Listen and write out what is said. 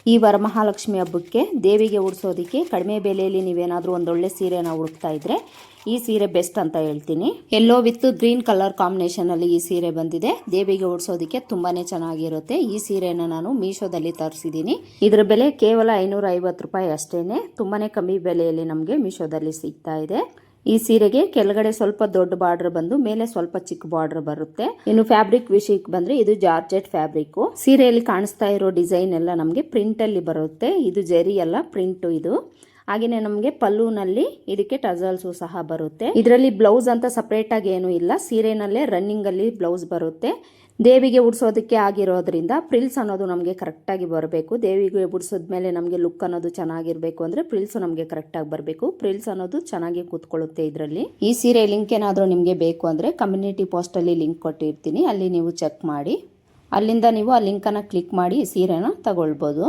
ಈ ವರಮಹಾಲಕ್ಷ್ಮಿ ಹಬ್ಬಕ್ಕೆ ದೇವಿಗೆ ಉಡಿಸೋದಕ್ಕೆ ಕಡಿಮೆ ಬೆಲೆಯಲ್ಲಿ ನೀವೇನಾದರೂ ಒಂದೊಳ್ಳೆ ಸೀರೆನ ಹುಡುಕ್ತಾ ಇದ್ದರೆ ಈ ಸೀರೆ ಬೆಸ್ಟ್ ಅಂತ ಹೇಳ್ತೀನಿ. ಯೆಲ್ಲೋ ವಿತ್ ಗ್ರೀನ್ ಕಲರ್ ಕಾಂಬಿನೇಷನಲ್ಲಿ ಈ ಸೀರೆ ಬಂದಿದೆ. ದೇವಿಗೆ ಉಡಿಸೋದಕ್ಕೆ ತುಂಬಾ ಚೆನ್ನಾಗಿರುತ್ತೆ. ಈ ಸೀರೆನ ನಾನು ಮೀಶೋದಲ್ಲಿ ತರಿಸಿದ್ದೀನಿ. ಇದರ ಬೆಲೆ ಕೇವಲ 550 ರೂಪಾಯಿ ಅಷ್ಟೇ. ತುಂಬಾ ಕಮ್ಮಿ ಬೆಲೆಯಲ್ಲಿ ನಮಗೆ ಮೀಶೋದಲ್ಲಿ ಸಿಗ್ತಾ ಇದೆ. ಈ ಸೀರೆಗೆ ಕೆಳಗಡೆ ಸ್ವಲ್ಪ ದೊಡ್ಡ ಬಾರ್ಡರ್ ಬಂದು ಮೇಲೆ ಸ್ವಲ್ಪ ಚಿಕ್ಕ ಬಾರ್ಡರ್ ಬರುತ್ತೆ. ಇನ್ನು ಫ್ಯಾಬ್ರಿಕ್ ವಿಷಯಕ್ಕೆ ಬಂದ್ರೆ ಇದು ಜಾರ್ಜೆಟ್ ಫ್ಯಾಬ್ರಿಕ್. ಸೀರೆಯಲ್ಲಿ ಕಾಣಿಸ್ತಾ ಇರೋ ಡಿಸೈನ್ ಎಲ್ಲ ನಮಗೆ ಪ್ರಿಂಟ್ ಅಲ್ಲಿ ಬರುತ್ತೆ. ಇದು ಜರಿ ಅಲ್ಲ, ಪ್ರಿಂಟ್ ಇದು. ಹಾಗೇನೆ ನಮಗೆ ಪಲ್ಲುನಲ್ಲಿ ಇದಕ್ಕೆ ಟಜಲ್ಸು ಸಹ ಬರುತ್ತೆ. ಇದರಲ್ಲಿ ಬ್ಲೌಸ್ ಅಂತ ಸಪರೇಟ್ ಆಗಿ ಏನೂ ಇಲ್ಲ. ಸೀರೆನಲ್ಲೇ ರನ್ನಿಂಗ್ ಅಲ್ಲಿ ಬ್ಲೌಸ್ ಬರುತ್ತೆ. ದೇವಿಗೆ ಉಡಿಸೋದಕ್ಕೆ ಆಗಿರೋದ್ರಿಂದ ಪ್ರಿಲ್ಸ್ ಅನ್ನೋದು ನಮಗೆ ಕರೆಕ್ಟಾಗಿ ಬರಬೇಕು. ದೇವಿಗೆ ಉಡಿಸೋದ್ಮೇಲೆ ನಮಗೆ ಲುಕ್ ಅನ್ನೋದು ಚೆನ್ನಾಗಿರಬೇಕು ಅಂದರೆ ಪ್ರಿಲ್ಸ್ ನಮಗೆ ಕರೆಕ್ಟಾಗಿ ಬರಬೇಕು. ಪ್ರಿಲ್ಸ್ ಅನ್ನೋದು ಚೆನ್ನಾಗಿ ಕೂತ್ಕೊಳ್ಳುತ್ತೆ ಇದರಲ್ಲಿ. ಈ ಸೀರೆ ಲಿಂಕ್ ಏನಾದರೂ ನಿಮಗೆ ಬೇಕು ಅಂದರೆ ಕಮ್ಯುನಿಟಿ ಪೋಸ್ಟಲ್ಲಿ ಲಿಂಕ್ ಕೊಟ್ಟಿರ್ತೀನಿ, ಅಲ್ಲಿ ನೀವು ಚೆಕ್ ಮಾಡಿ. ಅಲ್ಲಿಂದ ನೀವು ಆ ಲಿಂಕನ್ನು ಕ್ಲಿಕ್ ಮಾಡಿ ಈ ಸೀರೆನ ತಗೊಳ್ಬೋದು.